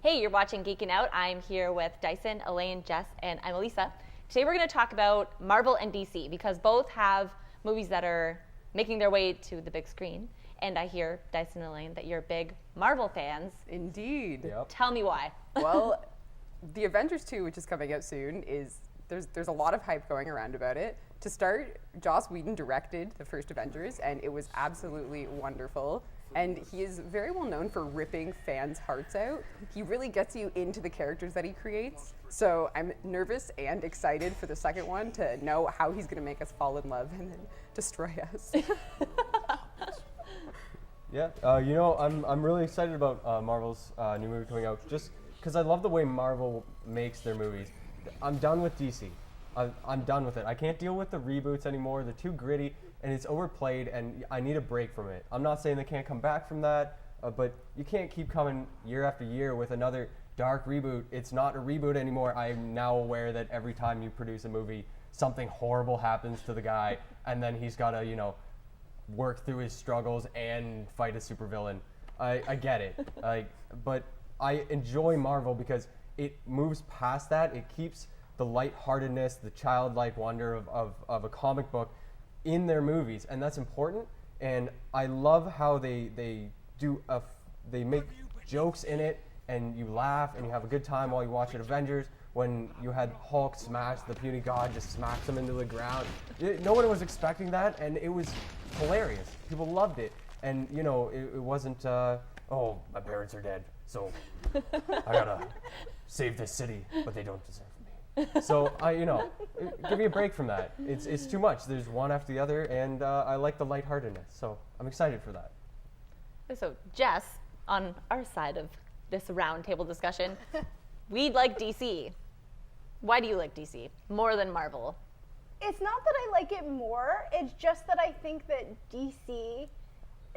Hey, you're watching Geekin Out. I'm here with Dyson, Elaine, Jess, and I'm Elisa. Today we're going to talk about Marvel and DC because both have movies that are making their way to the big screen. And I hear, Dyson and Elaine, that you're big Marvel fans. Indeed. Yep. Tell me why. Well, the Avengers 2, which is coming out soon, there's a lot of hype going around about it. To start, Joss Whedon directed the first Avengers, and it was absolutely wonderful. And he is very well known for ripping fans' hearts out. He really gets you into the characters that he creates. So I'm nervous and excited for the second one to know how he's going to make us fall in love and then destroy us. Yeah, I'm really excited about Marvel's new movie coming out, just because I love the way Marvel makes their movies. I'm done with DC. I'm done with it. I can't deal with the reboots anymore. They're too gritty, and it's overplayed, and I need a break from it. I'm not saying they can't come back from that, but you can't keep coming year after year with another dark reboot. It's not a reboot anymore. I'm now aware that every time you produce a movie, something horrible happens to the guy, and then he's got to, work through his struggles and fight a supervillain. I get it, but I enjoy Marvel because it moves past that. It keeps the lightheartedness, the childlike wonder of a comic book in their movies, and that's important. And I love how they make jokes in it, and you laugh and you have a good time while you watch it. Avengers, when you had Hulk smash the puny god, just smacks him into the ground. No one was expecting that, and it was hilarious. People loved it, and it wasn't. Oh, my parents are dead, so I gotta save this city, but they don't deserve me. So give me a break from that. It's too much. There's one after the other, and I like the lightheartedness. So I'm excited for that. So, Jess, on our side of this roundtable discussion, we like DC. Why do you like DC more than Marvel? It's not that I like it more, it's just that I think that DC,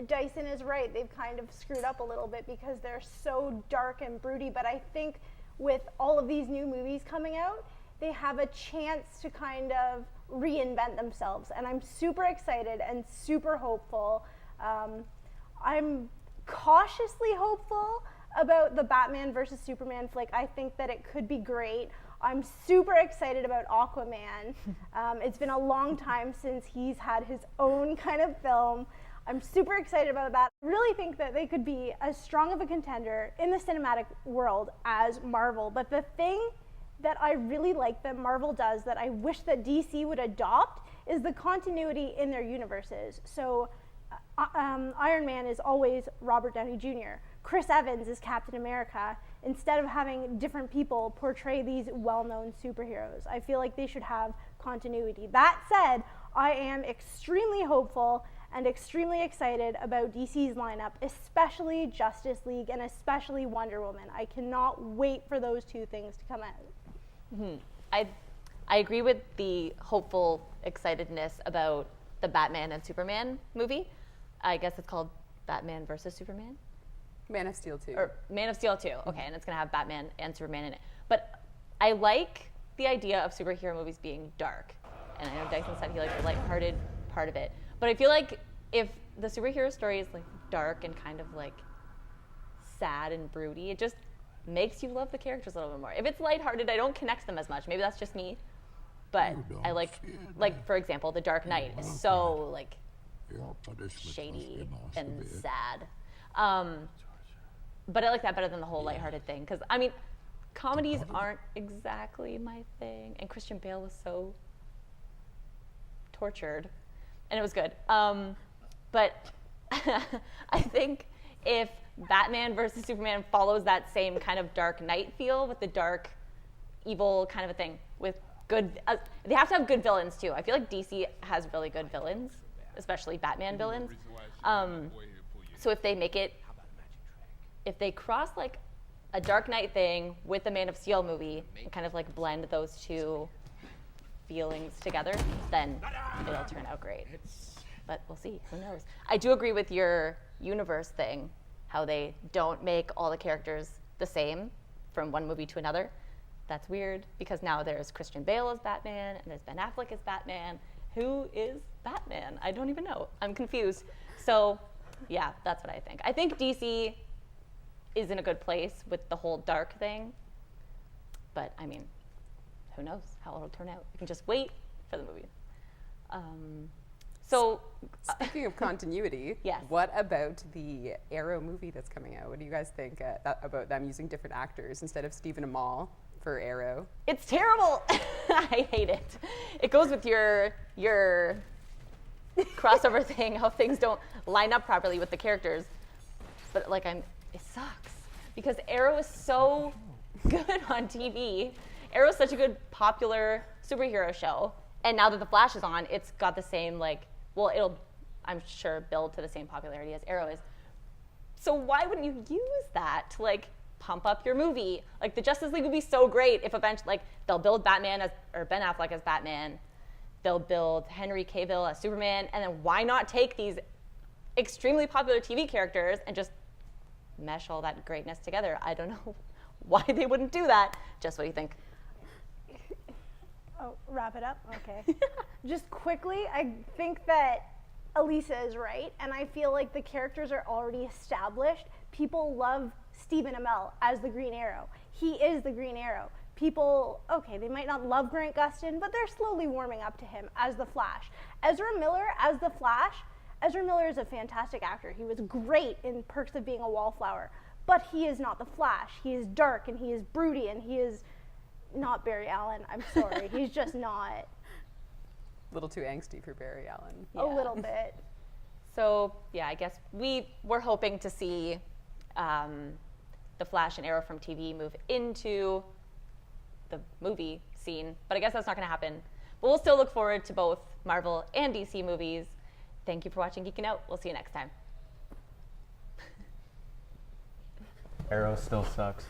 Dyson is right, they've kind of screwed up a little bit because they're so dark and broody, but I think with all of these new movies coming out, they have a chance to kind of reinvent themselves, and I'm super excited and super hopeful. I'm cautiously hopeful about the Batman versus Superman flick. I think that it could be great. I'm super excited about Aquaman. It's been a long time since he's had his own kind of film. I'm super excited about that. I really think that they could be as strong of a contender in the cinematic world as Marvel. But the thing that I really like that Marvel does that I wish that DC would adopt is the continuity in their universes. So Iron Man is always Robert Downey Jr. Chris Evans is Captain America, instead of having different people portray these well-known superheroes. I feel like they should have continuity. That said, I am extremely hopeful and extremely excited about DC's lineup, especially Justice League and especially Wonder Woman. I cannot wait for those two things to come out. Mm-hmm. I agree with the hopeful excitedness about the Batman and Superman movie. I guess it's called Batman versus Superman. Man of Steel 2. Or Man of Steel 2, okay, and it's going to have Batman and Superman in it. But I like the idea of superhero movies being dark. And I know Dyson said he likes the lighthearted part of it. But I feel like if the superhero story is like dark and kind of like sad and broody, it just makes you love the characters a little bit more. If it's lighthearted, I don't connect to them as much. Maybe that's just me. But I like for example, The Dark Knight is so like shady and sad. But I like that better than the whole lighthearted thing. Because, I mean, comedies aren't exactly my thing. And Christian Bale was so tortured. And it was good. But I think if Batman versus Superman follows that same kind of Dark Knight feel with the dark, evil kind of a thing, with good... they have to have good villains, too. I feel like DC has really good villains, especially Batman villains. So if they make it... If they cross like a Dark Knight thing with the Man of Steel movie and kind of like blend those two feelings together, then it'll turn out great. But we'll see, who knows. I do agree with your universe thing, how they don't make all the characters the same from one movie to another. That's weird because now there's Christian Bale as Batman and there's Ben Affleck as Batman. Who is Batman? I don't even know. I'm confused. So yeah, that's what I think. I think DC is in a good place with the whole dark thing. But I mean, who knows how it'll turn out? You can just wait for the movie. So, Speaking of continuity, Yes. what about the Arrow movie that's coming out? What do you guys think about them using different actors instead of Stephen Amell for Arrow? it's terrible. I hate it. It goes with your crossover thing, how things don't line up properly with the characters. But like it sucks because Arrow is so good on TV. Arrow is such a good popular superhero show, and now that the Flash is on, it's got the same it'll I'm sure build to the same popularity as Arrow is. So why wouldn't you use that to like pump up your movie? Like the Justice League would be so great if eventually they'll build Batman or Ben Affleck as Batman, they'll build Henry Cavill as Superman, and then why not take these extremely popular TV characters and just mesh all that greatness together? I don't know why they wouldn't do that. Just what do you think? Oh, wrap it up? Okay. Just quickly, I think that Elisa is right, and I feel like the characters are already established. People love Stephen Amell as the Green Arrow. He is the Green Arrow. People, okay, they might not love Grant Gustin, but they're slowly warming up to him as the Flash. Ezra Miller as the Flash, Ezra Miller is a fantastic actor. He was great in Perks of Being a Wallflower, but he is not the Flash. He is dark, and he is broody, and he is not Barry Allen. I'm sorry. He's just not. A little too angsty for Barry Allen. A little bit. So yeah, I guess we're hoping to see the Flash and Arrow from TV move into the movie scene, but I guess that's not going to happen. But we'll still look forward to both Marvel and DC movies. Thank you for watching Geekin' Out. We'll see you next time. Arrow still sucks.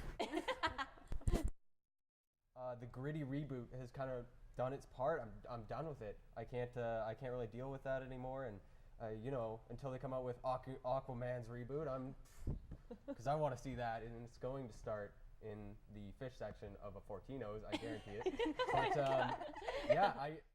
The gritty reboot has kind of done its part. I'm done with it. I can't really deal with that anymore. And until they come out with Aquaman's reboot, because I want to see that, and it's going to start in the fish section of a Fortino's. I guarantee it. But yeah,